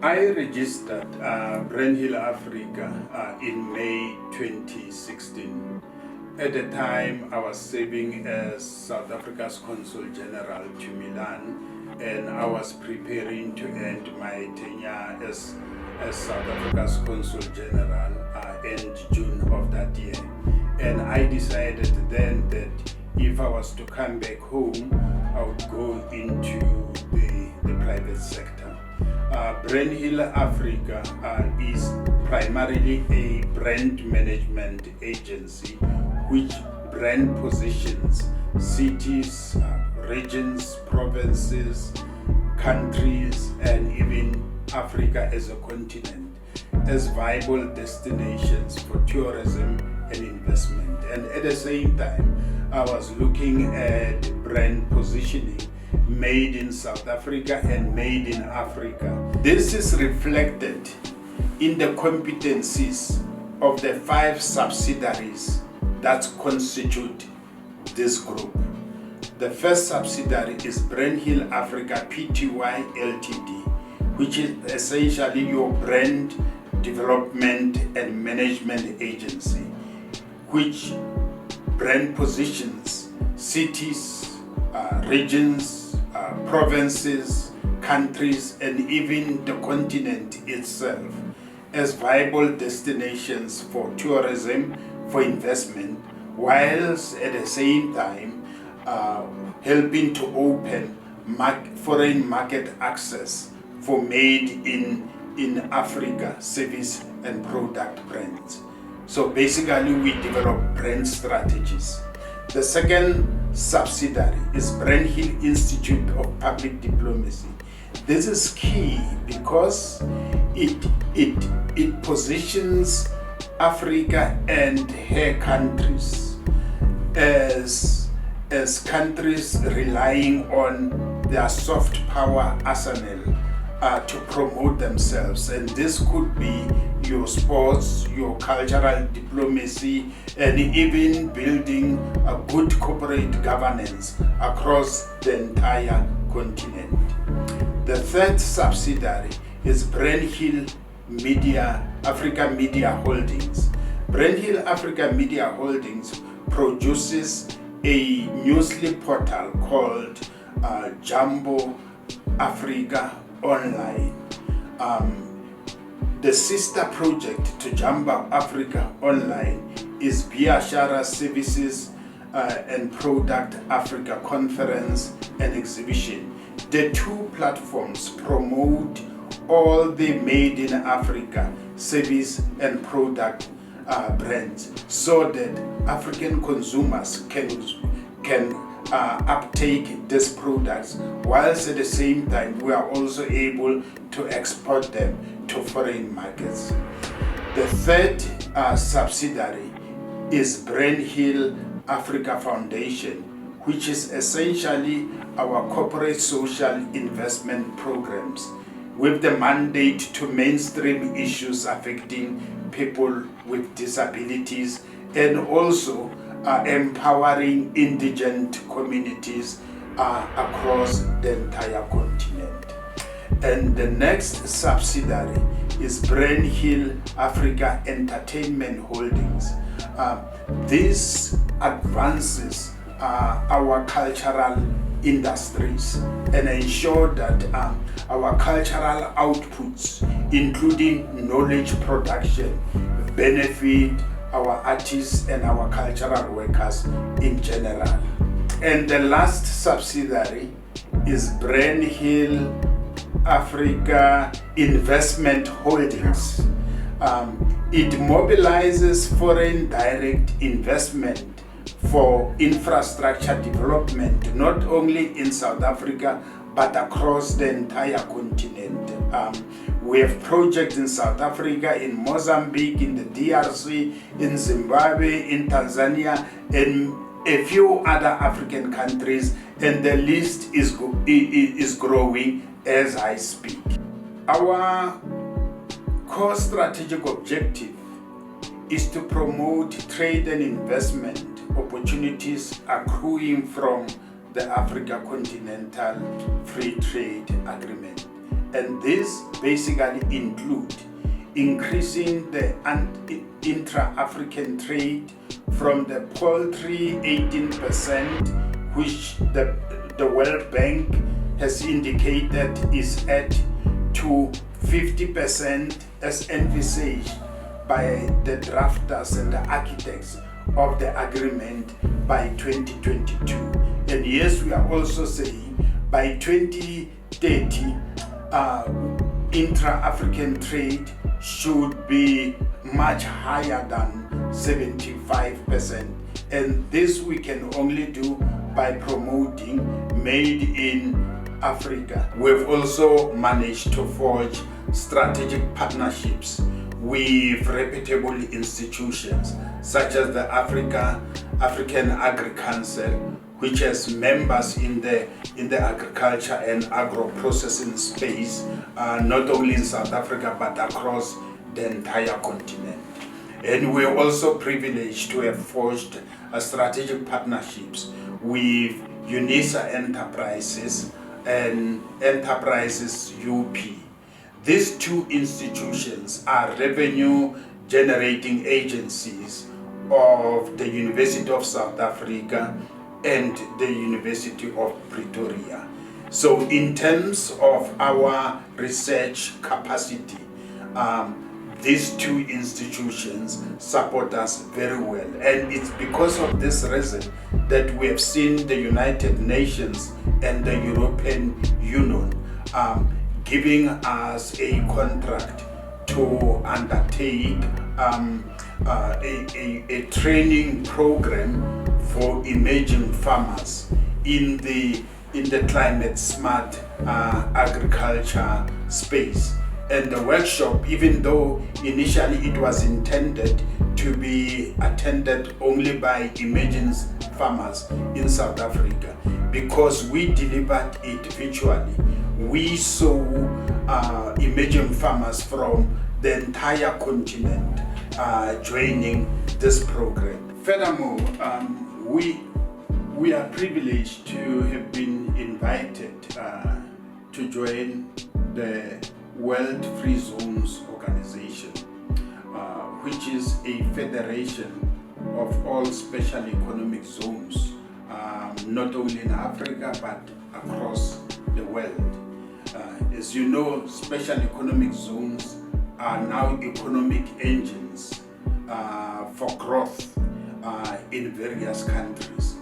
I registered Brandhill Africa in May 2016. At the time, I was serving as South Africa's Consul General to Milan, and I was preparing to end my tenure as South Africa's Consul General end June of that year. And I decided then that if I was to come back home, I would go into the private sector. Brandhill Africa is primarily a brand management agency which brand positions cities, regions, provinces, countries, and even Africa as a continent as viable destinations for tourism and investment. And at the same time, I was looking at brand positioning made in South Africa and made in Africa. This is reflected in the competencies of the 5 subsidiaries that constitute this group. The first subsidiary is Brandhill Africa Pty Ltd, which is essentially your brand development and management agency, which brand positions cities, regions, provinces, countries, and even the continent itself as viable destinations for tourism, for investment, whilst at the same time helping to open foreign market access for made in Africa service and product brands. So basically we develop brand strategies. The second subsidiary is Brandhill Institute of Public Diplomacy. This is key because it positions Africa and her countries as countries relying on their soft power arsenal to promote themselves, and this could be your sports, your cultural diplomacy, and even building a good corporate governance across the entire continent. The third subsidiary is Brandhill Africa Media Holdings. Brandhill Africa Media Holdings produces a newsletter portal called Jumbo Africa Online. The sister project to Jumbo Africa Online is Biashara Services and Product Africa Conference and Exhibition. The 2 platforms promote all the made in Africa service and product brands so that African consumers can uptake these products, whilst at the same time we are also able to export them to foreign markets. The third subsidiary is Brandhill Africa Foundation, which is essentially our corporate social investment programs with the mandate to mainstream issues affecting people with disabilities and also empowering indigent communities across the entire continent. And the next subsidiary is Brandhill Africa Entertainment Holdings. This advances our cultural industries and ensure that our cultural outputs, including knowledge production, benefit our artists and our cultural workers in general. And the last subsidiary is Brandhill Africa Investment Holdings. It mobilizes foreign direct investment for infrastructure development, not only in South Africa, but across the entire continent. We have projects in South Africa, in Mozambique, in the DRC, in Zimbabwe, in Tanzania, and a few other African countries, and the list is growing as I speak. Our core strategic objective is to promote trade and investment opportunities accruing from the Africa Continental Free Trade Agreement. and this basically include increasing the intra-African trade from the paltry 18%, which the World Bank has indicated is at, to 50% as envisaged by the drafters and the architects of the agreement by 2022. And yes, we are also saying by 2030, intra-African trade should be much higher than 75%. And this we can only do by promoting Made in Africa. We've also managed to forge strategic partnerships with reputable institutions such as the African Agri Council, which has members in the agriculture and agro-processing space, not only in South Africa but across the entire continent. And we're also privileged to have forged strategic partnerships with UNISA Enterprises and Enterprises UP. These two institutions are revenue generating agencies of the University of South Africa and the University of Pretoria. So in terms of our research capacity, these two institutions support us very well. And it's because of this reason that we have seen the United Nations and the European Union giving us a contract to undertake a training program for emerging farmers in the climate smart agriculture space. And the workshop, even though initially it was intended to be attended only by emerging farmers in South Africa, because we delivered it virtually, we saw emerging farmers from the entire continent joining this program. Furthermore, we are privileged to have been invited to join the World Free Zones Organization, which is a federation of all special economic zones, not only in Africa but across the world. As you know, special economic zones are now economic engines for growth in various countries.